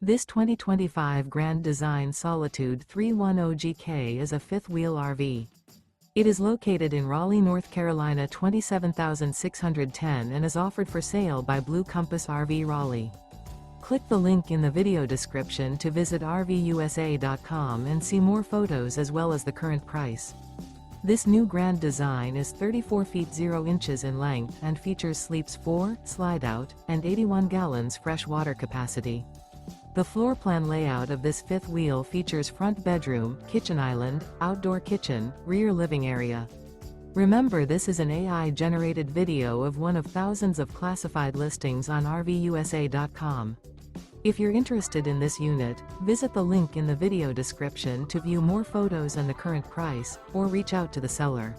This 2025 Grand Design Solitude 310GK is a fifth-wheel RV. It is located in Raleigh, North Carolina 27610 and is offered for sale by Blue Compass RV Raleigh. Click the link in the video description to visit RVUSA.com and see more photos as well as the current price. This new Grand Design is 34 feet 0 inches in length and features sleeps 4, Slideout, and 81 gallons fresh water capacity. The floor plan layout of this fifth wheel features front bedroom, kitchen island, outdoor kitchen, rear living area. Remember, this is an AI-generated video of one of thousands of classified listings on RVUSA.com. If you're interested in this unit, visit the link in the video description to view more photos and the current price, or reach out to the seller.